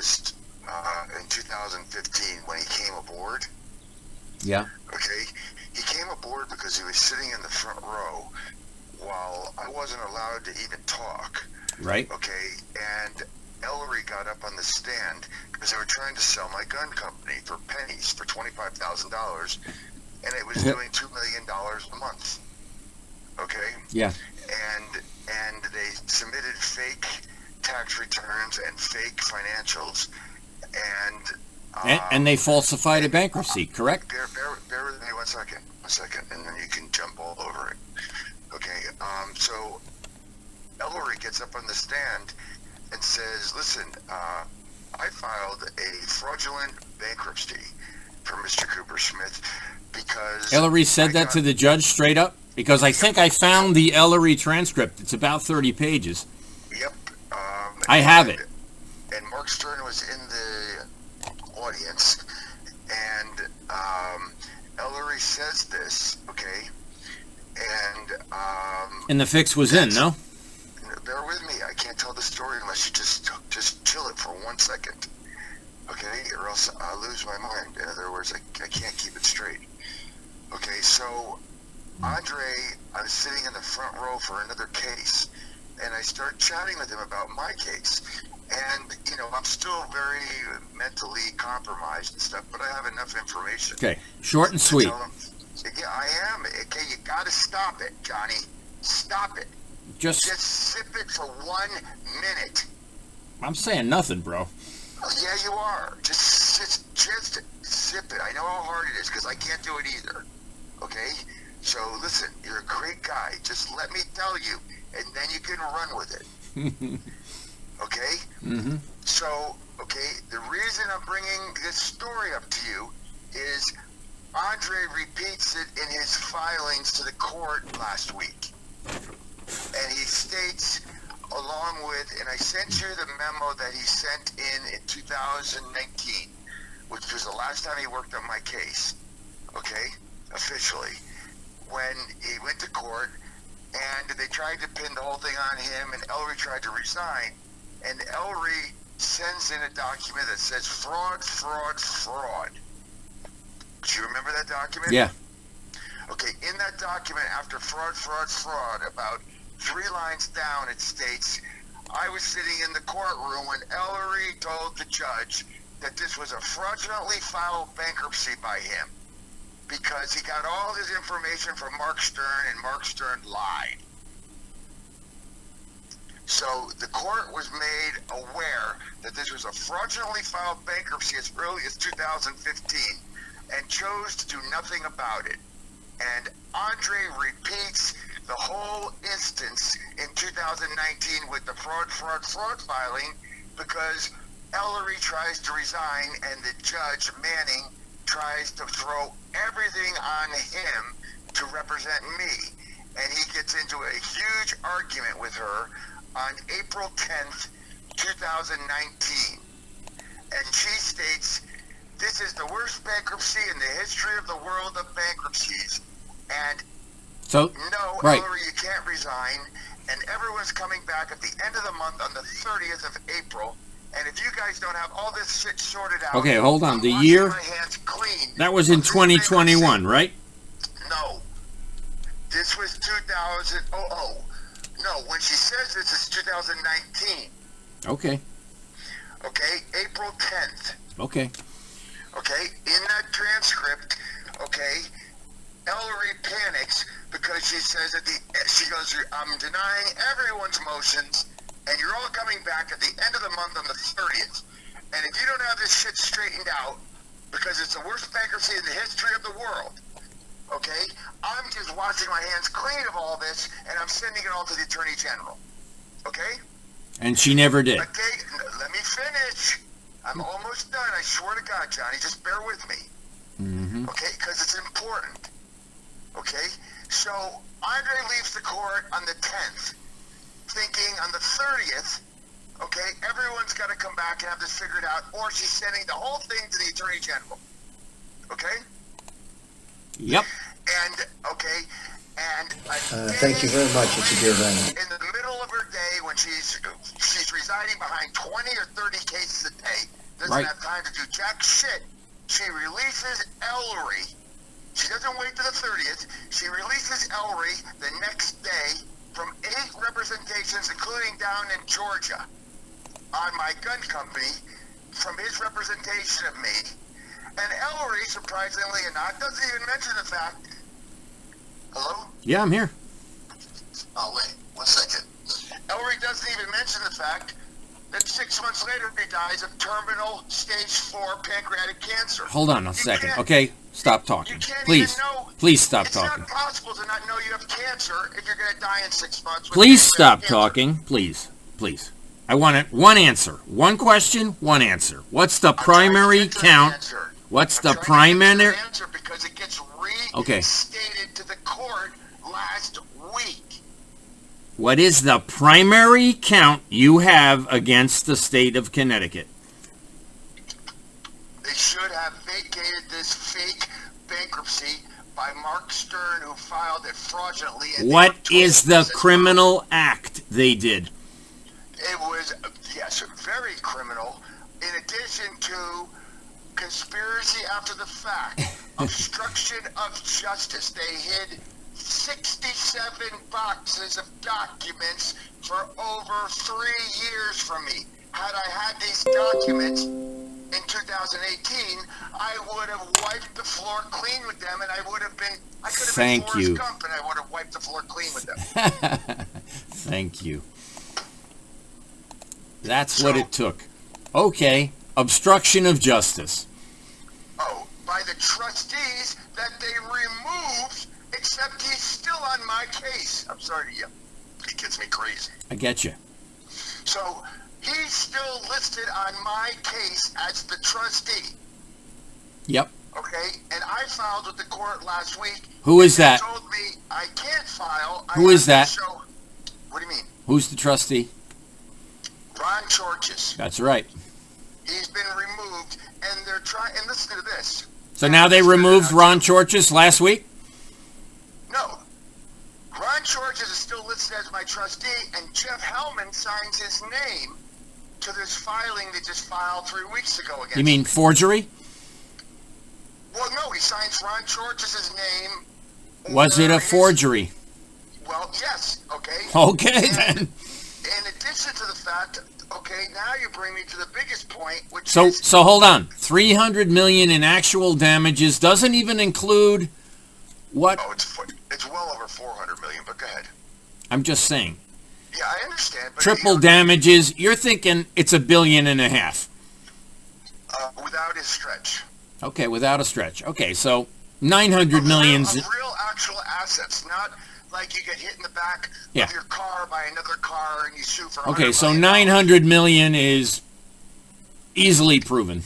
August in 2015 when he came aboard. Yeah. Okay, he came aboard because he was sitting in the front row while I wasn't allowed to even talk. Right. Okay, and Ellery got up on the stand because they were trying to sell my gun company for pennies, for $25,000, and it was doing $2 million a month. Okay. Yeah. And they submitted fake tax returns and fake financials, and they falsified a bankruptcy, correct? Bear with me one second, and then you can jump all over it. Okay, so Ellery gets up on the stand and says, listen, I filed a fraudulent bankruptcy for Mr. Cooper Smith because... Ellery said that to the judge straight up? Because I think I found the Ellery transcript. It's about 30 pages. Yep. I have it. And Mark Stern was in the audience, and Ellery says this, okay, and the fix was in, no? Bear with me. I can't tell the story unless you just chill it for 1 second, okay, or else I'll lose my mind. In other words, I can't keep it straight. Okay, so Andre, I was sitting in the front row for another case, and I start chatting with him about my case. And, you know, I'm still very mentally compromised and stuff, but I have enough information. Okay, short and sweet. Yeah, I am. Okay, you got to stop it, Johnny. Stop it. Just sip it for 1 minute. I'm saying nothing, bro. Yeah, you are. Just sip it. I know how hard it is because I can't do it either. Okay? So, listen, you're a great guy. Just let me tell you, and then you can run with it. Okay? Mm-hmm. So, okay, the reason I'm bringing this story up to you is Andre repeats it in his filings to the court last week. And he states, along with, and I sent you the memo that he sent in 2019, which was the last time he worked on my case, okay, officially, when he went to court, and they tried to pin the whole thing on him, and Ellery tried to resign. And Ellery sends in a document that says fraud, fraud, fraud. Do you remember that document? Yeah. Okay, in that document, after fraud, fraud, fraud, about 3 lines down, it states, I was sitting in the courtroom when Ellery told the judge that this was a fraudulently filed bankruptcy by him because he got all his information from Mark Stern, and Mark Stern lied. So the court was made aware that this was a fraudulently filed bankruptcy as early as 2015 and chose to do nothing about it. And Andre repeats the whole instance in 2019 with the fraud, fraud, fraud filing because Ellery tries to resign and the judge, Manning, tries to throw everything on him to represent me. And he gets into a huge argument with her on April 10th, 2019. And she states, this is the worst bankruptcy in the history of the world of bankruptcies. And so, no, right. Ellery, you can't resign. And everyone's coming back at the end of the month on the 30th of April. And if you guys don't have all this shit sorted out... Okay, hold on. I'm The washing year... my hands clean. That was in 2021, right? No. This was 2000... No, when she says this, it's 2019. Okay. Okay, April 10th. Okay. Okay, in that transcript, okay, Ellery panics because she says she goes, I'm denying everyone's motions, and you're all coming back at the end of the month on the 30th. And if you don't have this shit straightened out, because it's the worst bankruptcy in the history of the world, okay, I'm just washing my hands clean of all this, and I'm sending it all to the Attorney General. Okay? And she never did. Okay, let me finish. I'm almost done. I swear to God, Johnny, just bear with me. Mm-hmm. Okay, because it's important. Okay? So, Andre leaves the court on the 10th, thinking on the 30th, okay, everyone's got to come back and have this figured out, or she's sending the whole thing to the Attorney General. Okay? Yep. And, okay, and... thank you very much. It's a dear man. In the middle of her day, when she's residing behind 20 or 30 cases a day, doesn't Right. have time to do jack shit. She releases Ellery. She doesn't wait to the 30th. She releases Ellery the next day from 8 representations, including down in Georgia, on my gun company, from his representation of me. And Ellery, surprisingly enough, doesn't even mention the fact. Hello? Yeah, I'm here. Oh, wait. 1 second. Ellery doesn't even mention the fact that 6 months later he dies of terminal stage 4 pancreatic cancer. Hold on a You second. can't- Okay, stop You talking. can't Please. even know. Please stop It's talking. not possible to not know you have cancer if you're going to die in 6 months. with Please pancreatic stop cancer. talking. Please. Please. I want it. One answer. One question, one answer. What's the I'm trying to primary get to the count? answer. What's I'm the trying to get to primary? the answer because it gets Okay. restated to the court last week. What is the primary count you have against the state of Connecticut? They should have vacated this fake bankruptcy by Mark Stern, who filed it fraudulently. And they What were told is the this as criminal act they did? It was, yes, very criminal. In addition to conspiracy after the fact, obstruction of justice. They hid 67 boxes of documents for over 3 years from me. Had I had these documents in 2018, I would have wiped the floor clean with them, and I could have Thank been Forrest you. Gump, and I would have wiped the floor clean with them. Thank you. That's what it took. Okay. Obstruction of justice. Oh, by the trustees that they removed, except he's still on my case. I'm sorry to you. It gets me crazy. I get you. So he's still listed on my case as the trustee. Yep. Okay, and I filed with the court last week. Who is They that? told me I can't file. Who is that? What do you mean? Who's the trustee? Ron Chorches. That's right. He's been removed, and they're trying. And listen to this. So now they removed Ron Chorches last week? No. Ron Chorches is still listed as my trustee, and Jeff Hellman signs his name to this filing they just filed 3 weeks ago against You mean me. forgery? Well, no, he signs Ron Chorches' name. Was it or a his- forgery? Well, yes, okay. Okay, And then. In addition to the fact, okay, now you bring me to the biggest point, which So is... so hold on. 300 million in actual damages doesn't even include what Oh, it's well over 400 million, but go ahead. I'm just saying. Yeah, I understand, but... Triple damages, you're thinking it's $1.5 billion. without his stretch. Okay, without a stretch. Okay, so 900 millions. Of real actual assets, not like you get hit in the back Yeah. of your car by another car and you sue for Okay, $100 so million. 900 million is easily proven.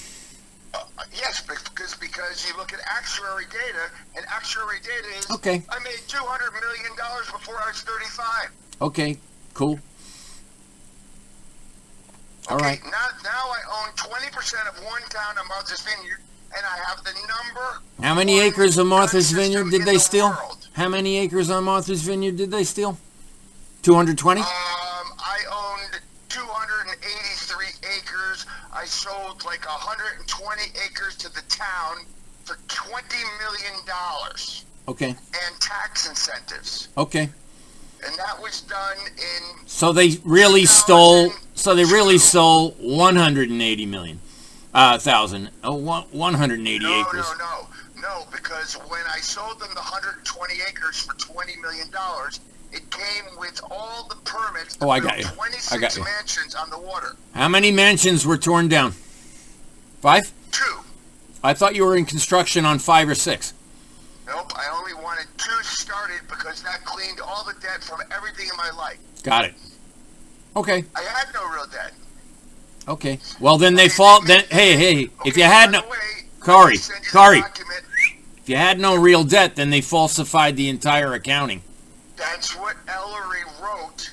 Yes, because you look at actuary data, and actuary data is... Okay. I made $200 million before I was 35. Okay, cool. All Okay, right. now I own 20% of one town of Martha's Vineyard, and I have the number... How many one acres of Martha's gun system Vineyard did in they the steal? world. How many acres on Martha's Vineyard did they steal? 220? I owned 283 acres. I sold like 120 acres to the town for $20 million Okay. and tax incentives. Okay. And that was done in... So they really stole 180 million. 180 acres. No, because when I sold them the 120 acres for $20 million, it came with all the permits to Oh, I build got you. 26 I got you. mansions on the water. How many mansions were torn down? 5? 2. I thought you were in construction on 5 or 6. Nope, I only wanted 2 started because that cleaned all the debt from everything in my life. Got it. Okay. I had no real debt. Okay. Well, then they fall. Then hey, if you had by no, the way, Kari, I send you the Kari. document. if you had no real debt, then they falsified the entire accounting. That's what Ellery wrote,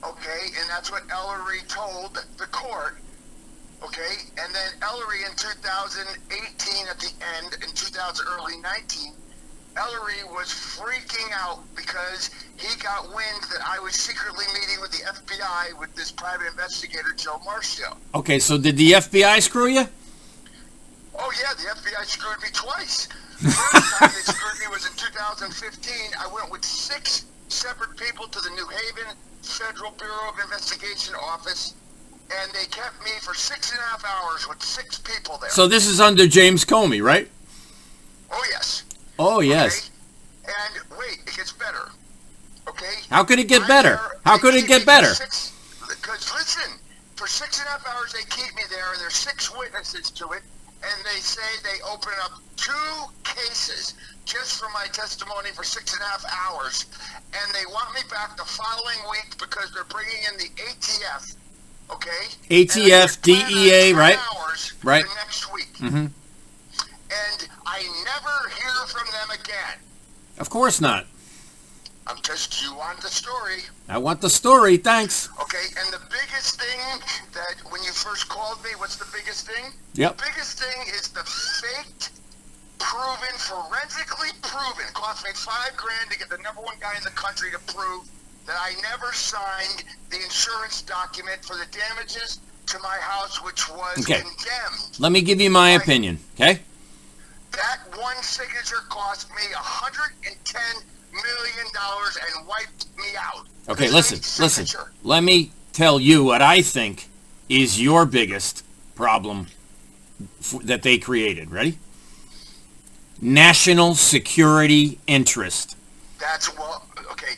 okay, and that's what Ellery told the court, okay, and then Ellery in 2018 at the end, in 2000 early 19, Ellery was freaking out because he got wind that I was secretly meeting with the FBI with this private investigator, Joe Marcio. Okay, so did the FBI screw you? yeah, the FBI screwed me twice. The first time they screwed me was in 2015. I went with 6 separate people to the New Haven Federal Bureau of Investigation office, and they kept me for 6.5 hours with 6 people there. So this is under James Comey, right? Oh, yes. Oh, yes. Okay? And wait, it gets better. Okay? How could it get better? How could it get better? Because listen, for 6.5 hours they keep me there, and there's 6 witnesses to it, and they say they open up 2 cases just for my testimony for 6.5 hours, and they want me back the following week because they're bringing in the ATF. Okay? ATF, DEA, right? Right. The next week. Mm-hmm. And I never hear from them again. Of course not. You want the story. I want the story, thanks. Okay, and the biggest thing that when you first called me, what's the biggest thing? Yep. The biggest thing is the faked, proven, forensically proven. It cost me $5,000 to get the #1 guy in the country to prove that I never signed the insurance document for the damages to my house, which was condemned. Let me give you my opinion, okay? That one signature cost me $110 million and wiped me out. Okay, listen. Let me tell you what I think is your biggest problem that they created. Ready? National security interest. Okay.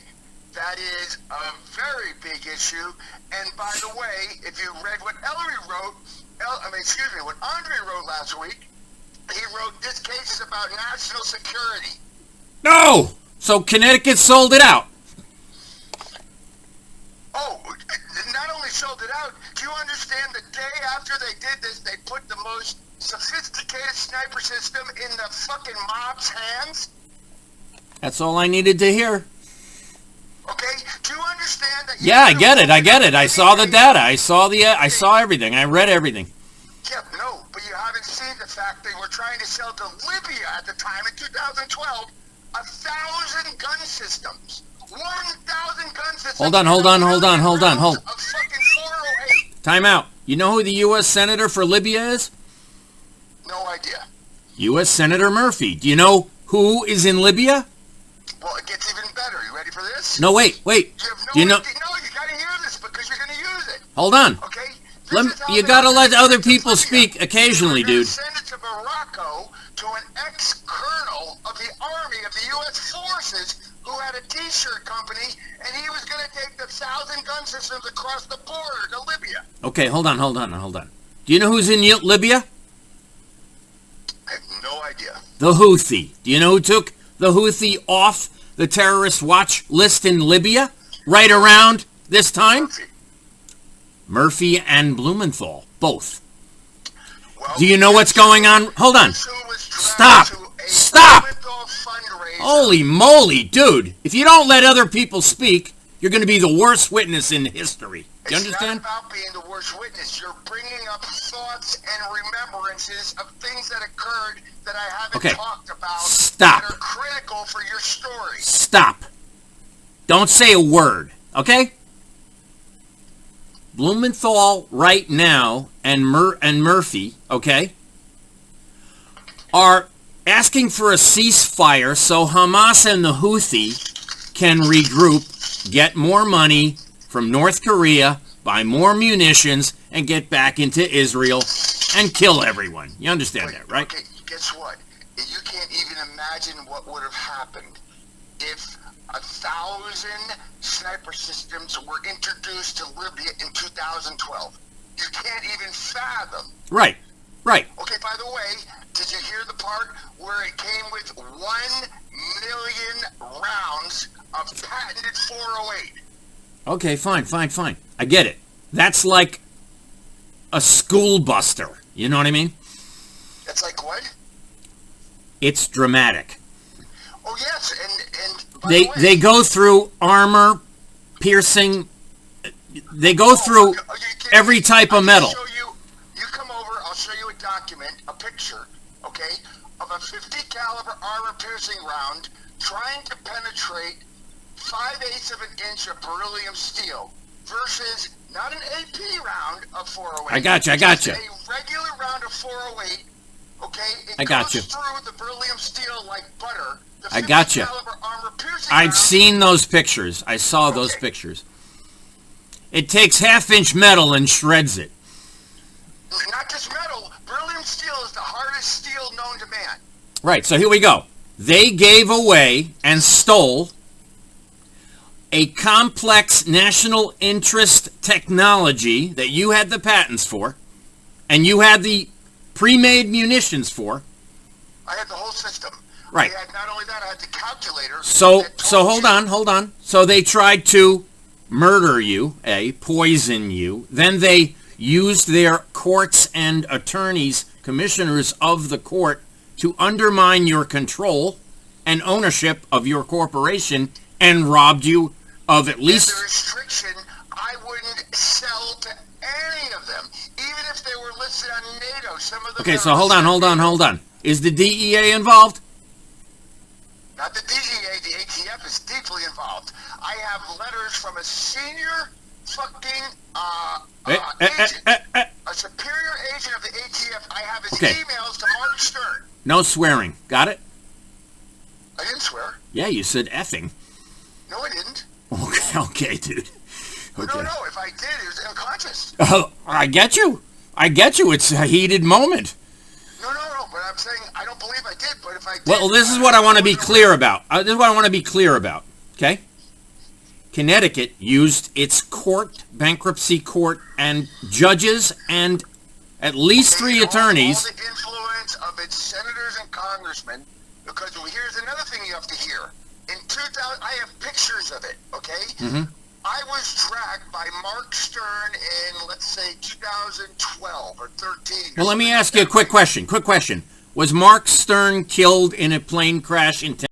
That is a very big issue. And by the way, if you read what what Andre wrote last week, he wrote this case is about national security. No! So Connecticut sold it out. Oh, not only sold it out, do you understand the day after they did this, they put the most sophisticated sniper system in the fucking mob's hands? That's all I needed to hear. Okay, do you understand that? Yeah, I get it. I saw the data. I saw everything. I read everything. Yeah, no, but you haven't seen the fact they were trying to sell to Libya at the time in 2012 1,000 gun systems. 1,000 gun systems. Hold on. A fucking 408. Time out. You know who the U.S. Senator for Libya is? No idea. U.S. Senator Murphy. Do you know who is in Libya? Well, it gets even better. You ready for this? No, wait. You have no you know? idea. No, you gotta hear this because you're gonna use it. Hold on. Okay? You gotta let other people speak occasionally, dude. Send it to Morocco to an ex-colonel of the Army of the U.S. Forces who had a T-shirt company, and he was going to take the 1,000 gun systems across the border to Libya. Okay, hold on. Do you know who's in Libya? I have no idea. The Houthi. Do you know who took the Houthi off the terrorist watch list in Libya right around this time? Murphy and Blumenthal, both. Well, do you know what's going on? Hold on. Stop. Holy moly, dude. If you don't let other people speak, you're going to be the worst witness in history. Do you understand? It's not about being the worst witness. You're bringing up thoughts and remembrances of things that occurred that I haven't talked about. Stop. That are critical for your story. Stop. Don't say a word, okay? Blumenthal right now and Murphy, okay, are asking for a ceasefire so Hamas and the Houthi can regroup, get more money from North Korea, buy more munitions, and get back into Israel and kill everyone. You understand that, right? Okay, guess what? You can't even imagine what would have happened if 1,000 sniper systems were introduced to Libya in 2012. You can't even fathom. Right. Okay, by the way, did you hear the part where it came with 1 million rounds of patented 408? Okay, fine. I get it. That's like a school buster. You know what I mean? That's like what? It's dramatic. Oh, yes, and by the way, they go through armor piercing. They go through every type of metal. You come over, I'll show you a document, a picture, okay, of a 50 caliber armor piercing round trying to penetrate 5/8 of an inch of beryllium steel versus not an AP round of 408. I got you. A regular round of 408 Okay? I got you. It goes through the beryllium steel like butter. The I got 50 you. caliber armor-piercing I've rounds. seen those pictures. I saw those Okay. pictures. It takes half-inch metal and shreds it. Not just metal. Beryllium steel is the hardest steel known to man. Right, so here we go. They gave away and stole a complex national interest technology that you had the patents for, and you had the pre-made munitions for. I had the whole system. Right. I had not only that, I had the calculator. So that told hold you- on. So they tried to murder you, poison you. Then they used their courts and attorneys, commissioners of the court, to undermine your control and ownership of your corporation and robbed you of at And least... the restriction, I wouldn't sell to any of them, even if they were listed on NATO. Some of them. Okay, are so hold listed on. Is the DEA involved? Not the DEA, the ATF is deeply involved. I have letters from a senior fucking agent, a superior agent of the ATF. I have his Okay. emails to Mark Stern. No swearing. Got it? I didn't swear. Yeah, you said effing. No, I didn't. Okay, dude. Okay. No, if I did, it was unconscious. I get you. It's a heated moment. No, but I'm saying I don't believe I did, but if I did... Well, this is what I want to be clear about. Okay? Connecticut used its court, bankruptcy court, and judges and at least 3 attorneys. All the influence of its senators and congressmen, because here's another thing you have to hear. In 2000, I have pictures of it, okay? Mm-hmm. I was dragged by Mark Stern in, let's say, 2012 or 13. Well, let me ask you a quick question. Was Mark Stern killed in a plane crash in